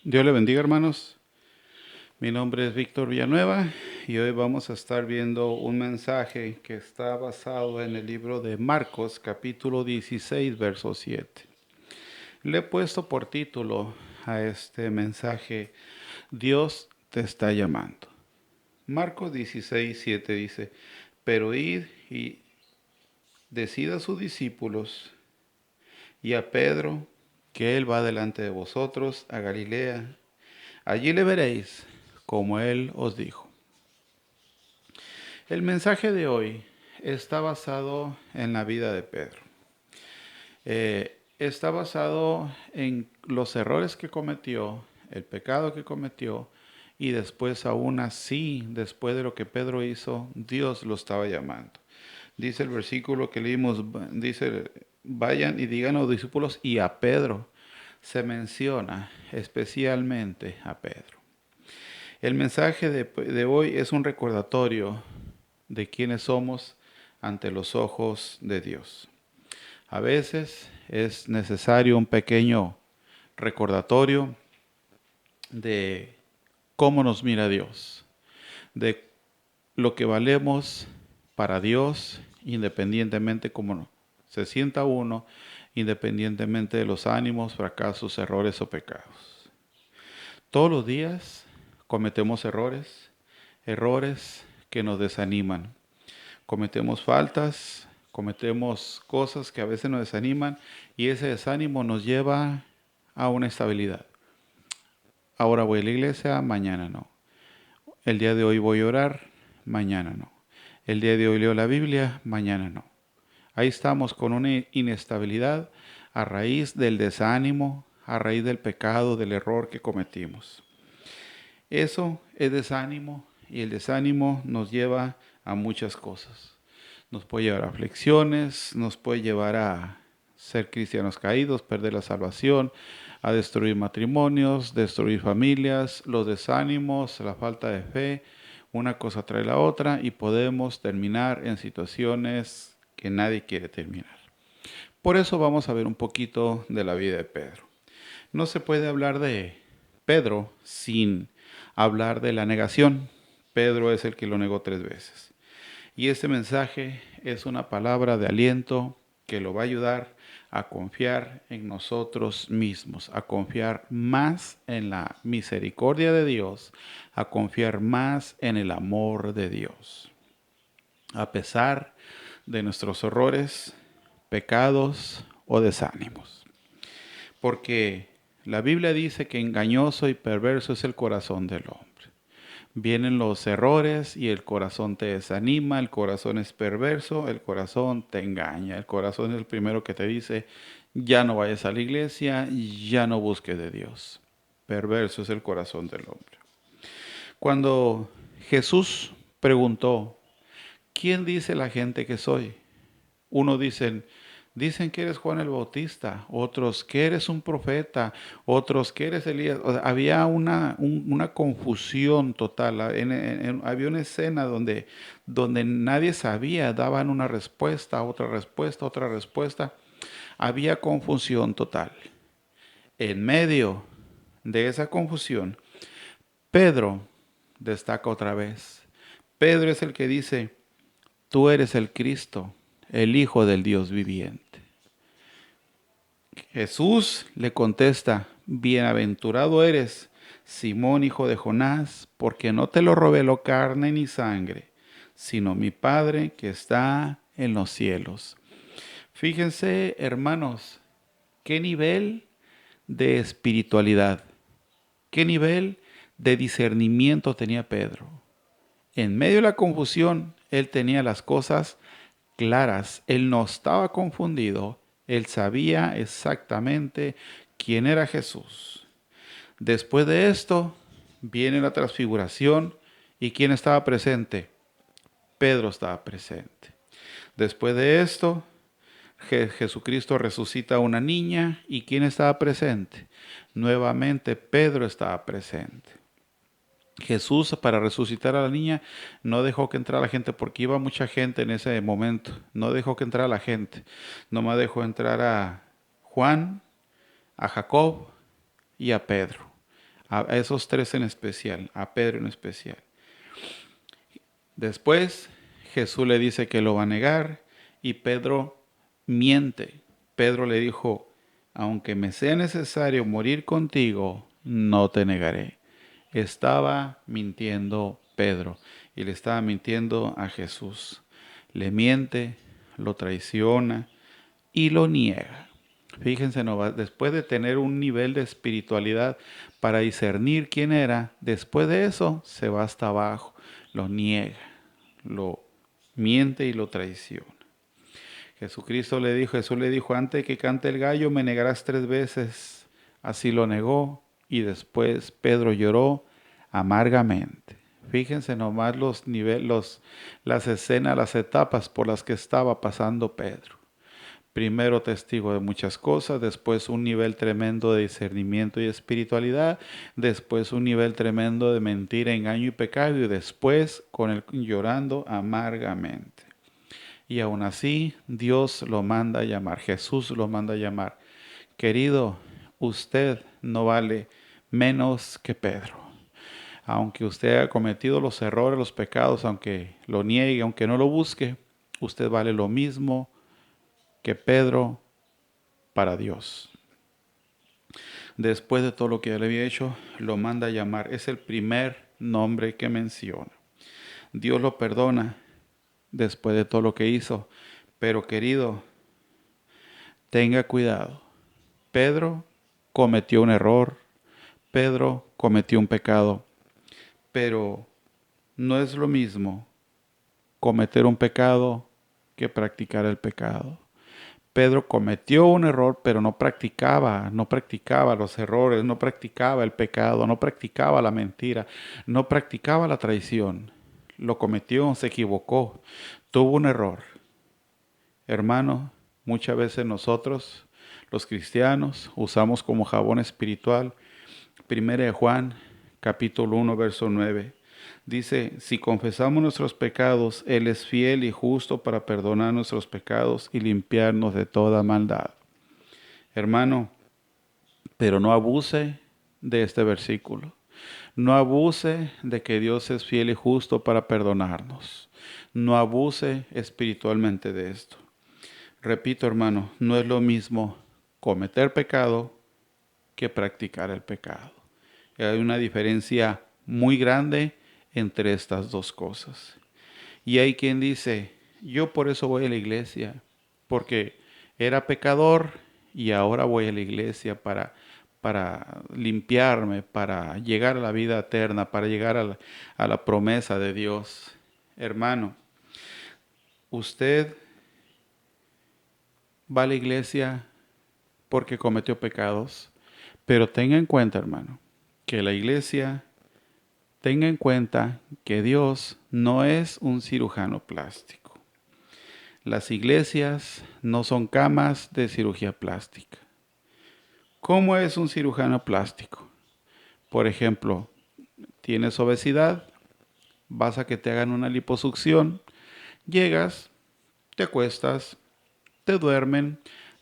Dios le bendiga, hermanos. Mi nombre es Víctor Villanueva y hoy vamos a estar viendo un mensaje que está basado en el libro de Marcos, capítulo 16, verso 7. Le he puesto por título a este mensaje: Dios te está llamando. Marcos 16, 7 dice: Pero id y decid a sus discípulos y a Pedro que él va delante de vosotros a Galilea. Allí le veréis, como él os dijo. El mensaje de hoy está basado en la vida de Pedro. Está basado en los errores que cometió, el pecado que cometió, y después, aún así, después de lo que Pedro hizo, Dios lo estaba llamando. Dice el versículo que leímos, dice: vayan y digan a los discípulos y a Pedro. Se menciona especialmente a Pedro. El mensaje de hoy es un recordatorio de quiénes somos ante los ojos de Dios. A veces es necesario un pequeño recordatorio de cómo nos mira Dios, de lo que valemos para Dios, independientemente cómo se sienta uno, independientemente de los ánimos, fracasos, errores o pecados. Todos los días cometemos errores que nos desaniman. Cometemos faltas, cometemos cosas que a veces nos desaniman y ese desánimo nos lleva a una estabilidad. Ahora voy a la iglesia, mañana no. El día de hoy voy a orar, mañana no. El día de hoy leo la Biblia, mañana no. Ahí estamos con una inestabilidad a raíz del desánimo, a raíz del pecado, del error que cometimos. Eso es desánimo y el desánimo nos lleva a muchas cosas. Nos puede llevar a aflicciones, nos puede llevar a ser cristianos caídos, perder la salvación, a destruir matrimonios, destruir familias, los desánimos, la falta de fe. Una cosa trae la otra y podemos terminar en situaciones que nadie quiere terminar. Por eso vamos a ver un poquito de la vida de Pedro. No se puede hablar de Pedro sin hablar de la negación. Pedro es el que lo negó 3 veces. Y este mensaje es una palabra de aliento que lo va a ayudar a confiar en nosotros mismos, a confiar más en la misericordia de Dios, a confiar más en el amor de Dios. A pesar de nuestros errores, pecados o desánimos. Porque la Biblia dice que engañoso y perverso es el corazón del hombre. Vienen los errores y el corazón te desanima, el corazón es perverso, el corazón te engaña. El corazón es el primero que te dice: ya no vayas a la iglesia, ya no busques de Dios. Perverso es el corazón del hombre. Cuando Jesús preguntó: ¿quién dice la gente que soy? Uno dicen que eres Juan el Bautista, otros que eres un profeta, otros que eres Elías. O sea, había una confusión total. Había una escena donde nadie sabía, daban una respuesta, otra respuesta, otra respuesta. Había confusión total. En medio de esa confusión, Pedro destaca otra vez. Pedro es el que dice: tú eres el Cristo, el Hijo del Dios viviente. Jesús le contesta: bienaventurado eres, Simón, hijo de Jonás, porque no te lo reveló carne ni sangre, sino mi Padre que está en los cielos. Fíjense, hermanos, qué nivel de espiritualidad, qué nivel de discernimiento tenía Pedro. En medio de la confusión, él tenía las cosas claras, él no estaba confundido, él sabía exactamente quién era Jesús. Después de esto, viene la transfiguración y ¿quién estaba presente? Pedro estaba presente. Después de esto, Jesucristo resucita a una niña y ¿quién estaba presente? Nuevamente Pedro estaba presente. Jesús, para resucitar a la niña, no dejó que entrara la gente porque iba mucha gente en ese momento. No dejó que entrara la gente. Nomás dejó entrar a Juan, a Jacob y a Pedro. a esos tres en especial, a Pedro en especial. Después Jesús le dice que lo va a negar y Pedro miente. Pedro le dijo, aunque me sea necesario morir contigo, no te negaré. Estaba mintiendo Pedro y le estaba mintiendo a Jesús. Le miente, lo traiciona y lo niega. Fíjense, después de tener un nivel de espiritualidad para discernir quién era, después de eso se va hasta abajo, lo niega, lo miente y lo traiciona. Jesús le dijo, antes de que cante el gallo me negarás 3 veces. Así lo negó y después Pedro lloró amargamente. Fíjense nomás los niveles, las escenas, las etapas por las que estaba pasando Pedro. Primero testigo de muchas cosas, después un nivel tremendo de discernimiento y espiritualidad, después un nivel tremendo de mentira, engaño y pecado y después llorando amargamente. Y aún así Dios lo manda a llamar, Jesús lo manda a llamar. Querido, usted no vale menos que Pedro. Aunque usted haya cometido los errores, los pecados, aunque lo niegue, aunque no lo busque, usted vale lo mismo que Pedro para Dios. Después de todo lo que ya le había hecho, lo manda a llamar. Es el primer nombre que menciona. Dios lo perdona después de todo lo que hizo. Pero querido, tenga cuidado. Pedro cometió un error. Pedro cometió un pecado. Pero no es lo mismo cometer un pecado que practicar el pecado. Pedro cometió un error, pero no practicaba los errores, no practicaba el pecado, no practicaba la mentira, no practicaba la traición. Lo cometió, se equivocó, tuvo un error. Hermano, muchas veces nosotros, los cristianos, usamos como jabón espiritual 1 Juan, capítulo 1, verso 9. Dice, si confesamos nuestros pecados, Él es fiel y justo para perdonar nuestros pecados y limpiarnos de toda maldad. Hermano, pero no abuse de este versículo. No abuse de que Dios es fiel y justo para perdonarnos. No abuse espiritualmente de esto. Repito, hermano, no es lo mismo cometer pecado que practicar el pecado. Hay una diferencia muy grande entre estas dos cosas. Y hay quien dice, yo por eso voy a la iglesia, porque era pecador y ahora voy a la iglesia para limpiarme, para llegar a la vida eterna, para llegar a la promesa de Dios. Hermano, usted va a la iglesia porque cometió pecados, pero tenga en cuenta, hermano, que la iglesia, tenga en cuenta que Dios no es un cirujano plástico. Las iglesias no son camas de cirugía plástica. ¿Cómo es un cirujano plástico? Por ejemplo, tienes obesidad, vas a que te hagan una liposucción, llegas, te acuestas, te duermen,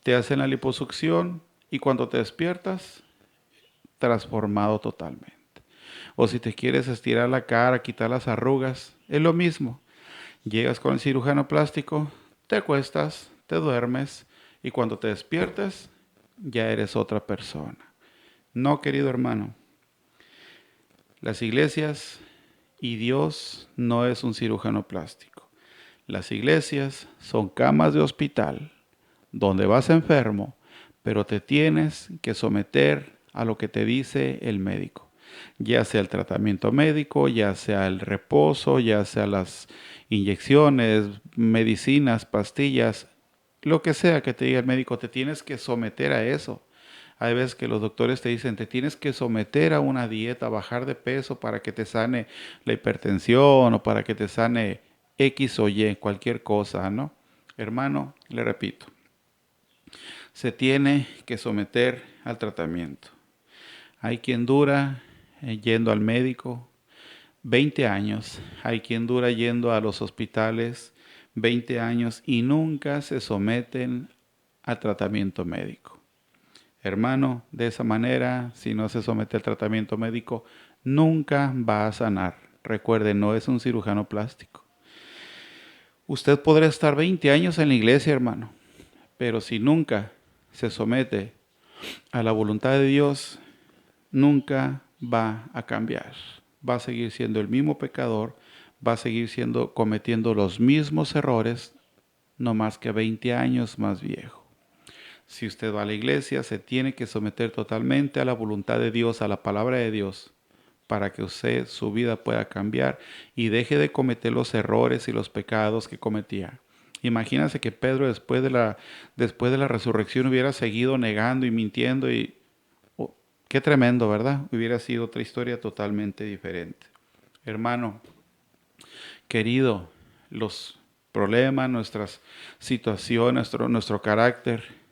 te hacen la liposucción y cuando te despiertas, transformado totalmente. O si te quieres estirar la cara, quitar las arrugas, es lo mismo. Llegas con el cirujano plástico, te acuestas, te duermes y cuando te despiertas ya eres otra persona. No, querido hermano. Las iglesias y Dios no es un cirujano plástico. Las iglesias son camas de hospital donde vas enfermo, pero te tienes que someter a lo que te dice el médico. Ya sea el tratamiento médico, ya sea el reposo, ya sea las inyecciones, medicinas, pastillas, lo que sea que te diga el médico, te tienes que someter a eso. Hay veces que los doctores te dicen, te tienes que someter a una dieta, bajar de peso para que te sane la hipertensión o para que te sane X o Y, cualquier cosa, ¿no? Hermano, le repito, se tiene que someter al tratamiento. Hay quien dura yendo al médico 20 años, hay quien dura yendo a los hospitales 20 años y nunca se someten al tratamiento médico. Hermano, de esa manera, si no se somete al tratamiento médico, nunca va a sanar. Recuerde, no es un cirujano plástico. Usted podrá estar 20 años en la iglesia, hermano, pero si nunca se somete a la voluntad de Dios, nunca va a cambiar. Va a seguir siendo el mismo pecador, va a seguir cometiendo los mismos errores, no más que 20 años más viejo. Si usted va a la iglesia, se tiene que someter totalmente a la voluntad de Dios, a la palabra de Dios, para que usted, su vida pueda cambiar y deje de cometer los errores y los pecados que cometía. Imagínense que Pedro después de la resurrección hubiera seguido negando y mintiendo y qué tremendo, ¿verdad? Hubiera sido otra historia totalmente diferente. Hermano, querido, los problemas, nuestras situaciones, nuestro carácter,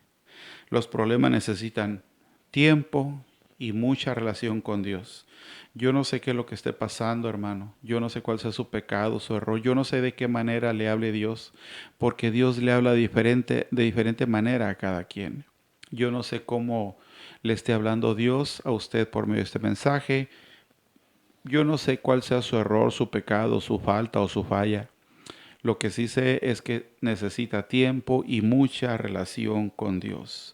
los problemas necesitan tiempo y mucha relación con Dios. Yo no sé qué es lo que esté pasando, hermano. Yo no sé cuál sea su pecado, su error. Yo no sé de qué manera le hable Dios, porque Dios le habla de diferente manera a cada quien. Yo no sé cómo le esté hablando Dios a usted por medio de este mensaje. Yo no sé cuál sea su error, su pecado, su falta o su falla. Lo que sí sé es que necesita tiempo y mucha relación con Dios.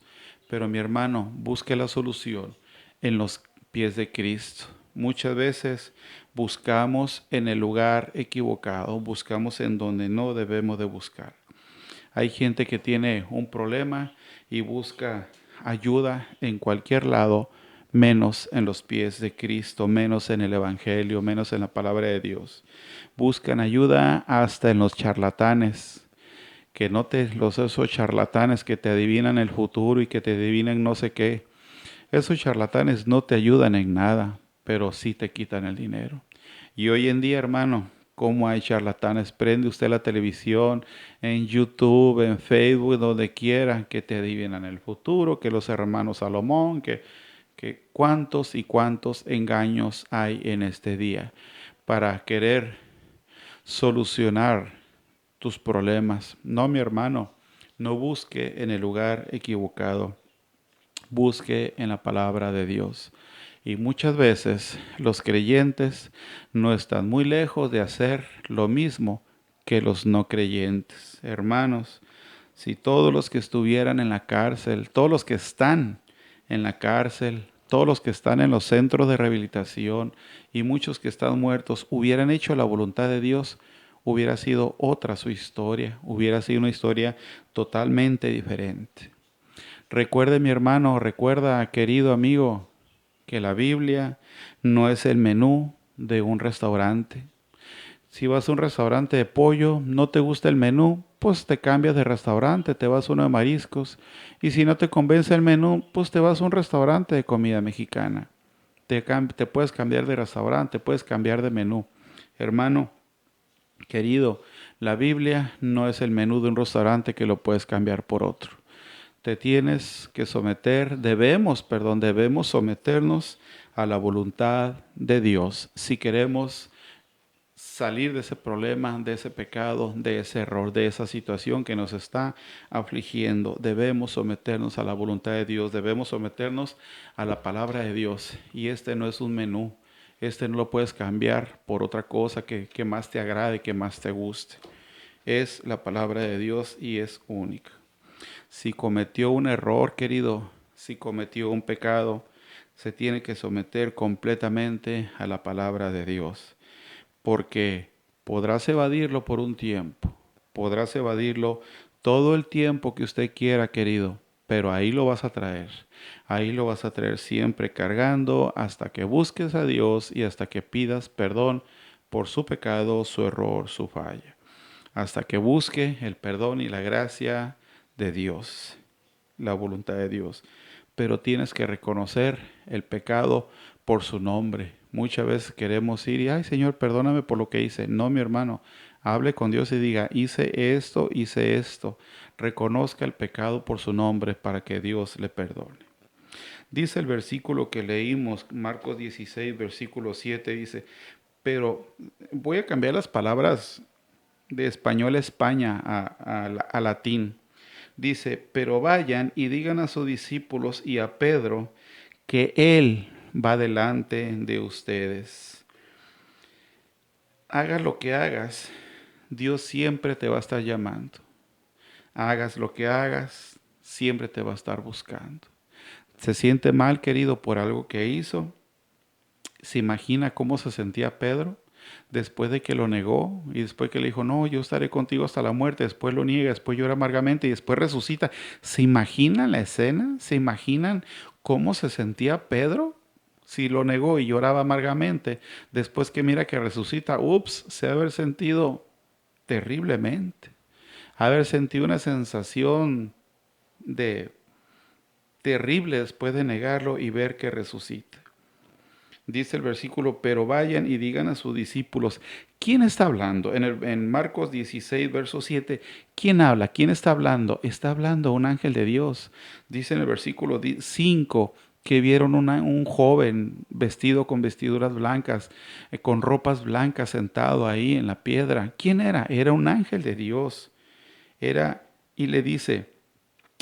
Pero mi hermano, busque la solución en los pies de Cristo. Muchas veces buscamos en el lugar equivocado, buscamos en donde no debemos de buscar. Hay gente que tiene un problema y busca ayuda en cualquier lado, menos en los pies de Cristo, menos en el Evangelio, menos en la palabra de Dios. Buscan ayuda hasta en los charlatanes, esos charlatanes que te adivinan el futuro y que te adivinan no sé qué. Esos charlatanes no te ayudan en nada, pero sí te quitan el dinero. Y hoy en día, hermano, ¿cómo hay charlatanes? Prende usted la televisión, en YouTube, en Facebook, donde quiera, que te adivinan el futuro, que los hermanos Salomón, que cuántos y cuántos engaños hay en este día para querer solucionar tus problemas. No, mi hermano, no busque en el lugar equivocado, busque en la palabra de Dios. Y muchas veces los creyentes no están muy lejos de hacer lo mismo que los no creyentes. Hermanos, si todos los que estuvieran en la cárcel, todos los que están en la cárcel, todos los que están en los centros de rehabilitación y muchos que están muertos hubieran hecho la voluntad de Dios, hubiera sido otra su historia, hubiera sido una historia totalmente diferente. Recuerde, mi hermano, recuerda, querido amigo, que la Biblia no es el menú de un restaurante. Si vas a un restaurante de pollo, no te gusta el menú, pues te cambias de restaurante, te vas a uno de mariscos. Y si no te convence el menú, pues te vas a un restaurante de comida mexicana. Te puedes cambiar de restaurante, puedes cambiar de menú. Hermano, querido, la Biblia no es el menú de un restaurante que lo puedes cambiar por otro. Te tienes que debemos someternos a la voluntad de Dios si queremos salir de ese problema, de ese pecado, de ese error, de esa situación que nos está afligiendo. Debemos someternos a la voluntad de Dios, debemos someternos a la palabra de Dios. Y este no es un menú, este no lo puedes cambiar por otra cosa que más te agrade, que más te guste. Es la palabra de Dios y es única. Si cometió un error, querido, si cometió un pecado, se tiene que someter completamente a la palabra de Dios, porque podrás evadirlo por un tiempo, podrás evadirlo todo el tiempo que usted quiera, querido, pero ahí lo vas a traer, ahí lo vas a traer siempre cargando hasta que busques a Dios y hasta que pidas perdón por su pecado, su error, su falla, hasta que busque el perdón y la gracia de Dios, la voluntad de Dios. Pero tienes que reconocer el pecado por su nombre. Muchas veces queremos ir y, ay Señor, perdóname por lo que hice. No, mi hermano, hable con Dios y diga, hice esto, hice esto. Reconozca el pecado por su nombre para que Dios le perdone. Dice el versículo que leímos, Marcos 16, versículo 7, dice, pero voy a cambiar las palabras de español a España a latín. Dice, pero vayan y digan a sus discípulos y a Pedro que Él va delante de ustedes. Hagas lo que hagas, Dios siempre te va a estar llamando. Hagas lo que hagas, siempre te va a estar buscando. Se siente mal, querido, por algo que hizo. ¿Se imagina cómo se sentía Pedro después de que lo negó y después que le dijo, no, yo estaré contigo hasta la muerte? Después lo niega, después llora amargamente y después resucita. ¿Se imaginan la escena? ¿Se imaginan cómo se sentía Pedro? Si lo negó y lloraba amargamente, después que mira que resucita, ups, se ha de haber sentido terriblemente. Haber sentido una sensación de terrible después de negarlo y ver que resucita. Dice el versículo, pero vayan y digan a sus discípulos. ¿Quién está hablando? En Marcos 16, verso 7, ¿quién habla? ¿Quién está hablando? Está hablando un ángel de Dios. Dice en el versículo 5 que vieron un joven vestido con vestiduras blancas, con ropas blancas, sentado ahí en la piedra. ¿Quién era? Era un ángel de Dios. Y le dice,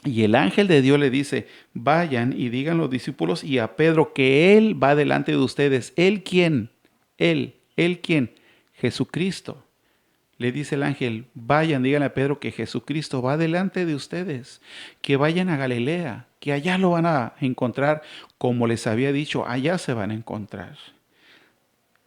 y el ángel de Dios le dice, vayan y digan los discípulos y a Pedro que Él va delante de ustedes. ¿Él quién? ¿Él quién? Jesucristo. Le dice el ángel, vayan, díganle a Pedro que Jesucristo va delante de ustedes, que vayan a Galilea, que allá lo van a encontrar, como les había dicho, allá se van a encontrar.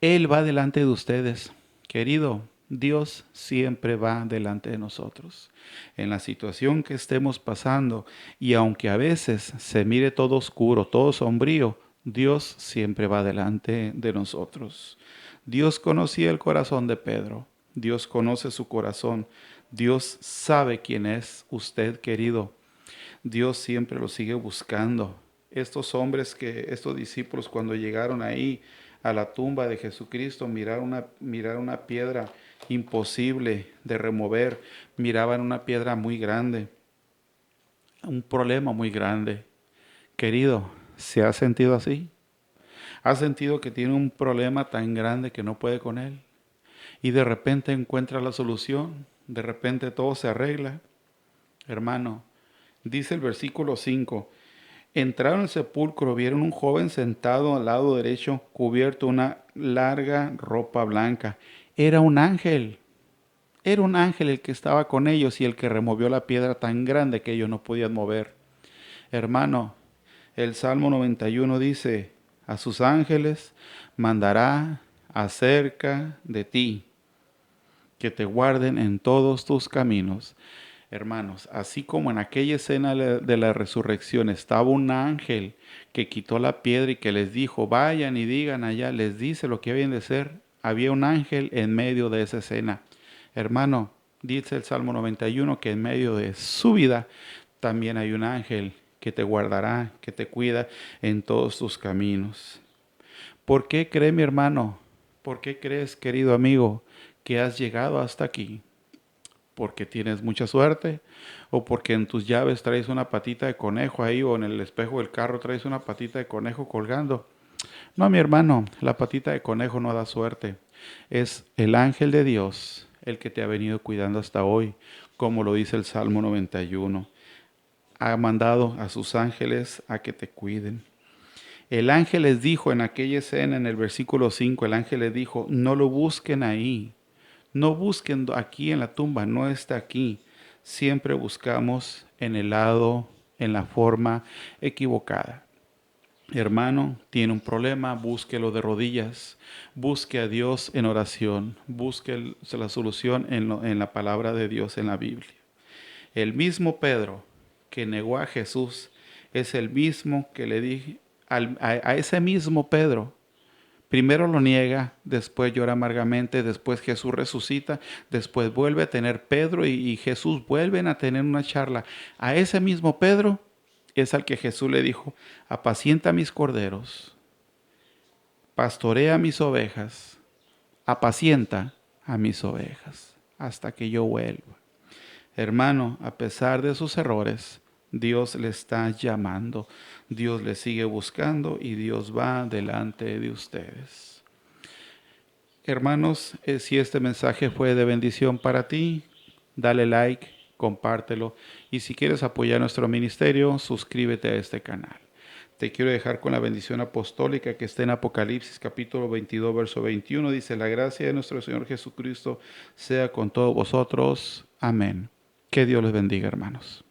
Él va delante de ustedes. Querido, Dios siempre va delante de nosotros. En la situación que estemos pasando, y aunque a veces se mire todo oscuro, todo sombrío, Dios siempre va delante de nosotros. Dios conocía el corazón de Pedro. Dios conoce su corazón. Dios sabe quién es usted, querido. Dios siempre lo sigue buscando. Estos discípulos, cuando llegaron ahí a la tumba de Jesucristo, miraron una piedra imposible de remover, miraban una piedra muy grande, un problema muy grande. Querido, ¿se ha sentido así? ¿Ha sentido que tiene un problema tan grande que no puede con él? Y de repente encuentra la solución, de repente todo se arregla. Hermano, dice el versículo 5, entraron al sepulcro, vieron un joven sentado al lado derecho, cubierto una larga ropa blanca. Era un ángel. Era un ángel el que estaba con ellos y el que removió la piedra tan grande que ellos no podían mover. Hermano, el Salmo 91 dice, a sus ángeles mandará acerca de ti, que te guarden en todos tus caminos. Hermanos, así como en aquella escena de la resurrección estaba un ángel que quitó la piedra y que les dijo, vayan y digan allá, les dice lo que habían de ser, había un ángel en medio de esa escena. Hermano, dice el Salmo 91 que en medio de su vida también hay un ángel que te guardará, que te cuida en todos tus caminos. ¿Por qué cree mi hermano? ¿Por qué crees, querido amigo, que has llegado hasta aquí? ¿Porque tienes mucha suerte? ¿O porque en tus llaves traes una patita de conejo ahí o en el espejo del carro traes una patita de conejo colgando? No, mi hermano, la patita de conejo no da suerte. Es el ángel de Dios el que te ha venido cuidando hasta hoy, como lo dice el Salmo 91. Ha mandado a sus ángeles a que te cuiden. El ángel les dijo en aquella escena, en el versículo 5, el ángel les dijo, no lo busquen ahí. No busquen aquí en la tumba, no está aquí. Siempre buscamos en el lado, en la forma equivocada. Hermano, tiene un problema, búsquelo de rodillas, busque a Dios en oración, busque la solución en la palabra de Dios en la Biblia. El mismo Pedro que negó a Jesús es el mismo que le dije a ese mismo Pedro. Primero lo niega, después llora amargamente, después Jesús resucita, después vuelve a tener Pedro y Jesús vuelven a tener una charla. A ese mismo Pedro es al que Jesús le dijo, apacienta mis corderos, pastorea mis ovejas, apacienta a mis ovejas hasta que yo vuelva. Hermano, a pesar de sus errores, Dios le está llamando, Dios le sigue buscando y Dios va delante de ustedes. Hermanos, si este mensaje fue de bendición para ti, dale like, compártelo. Y si quieres apoyar nuestro ministerio, suscríbete a este canal. Te quiero dejar con la bendición apostólica que está en Apocalipsis capítulo 22, verso 21. Dice, la gracia de nuestro Señor Jesucristo sea con todos vosotros. Amén. Que Dios les bendiga, hermanos.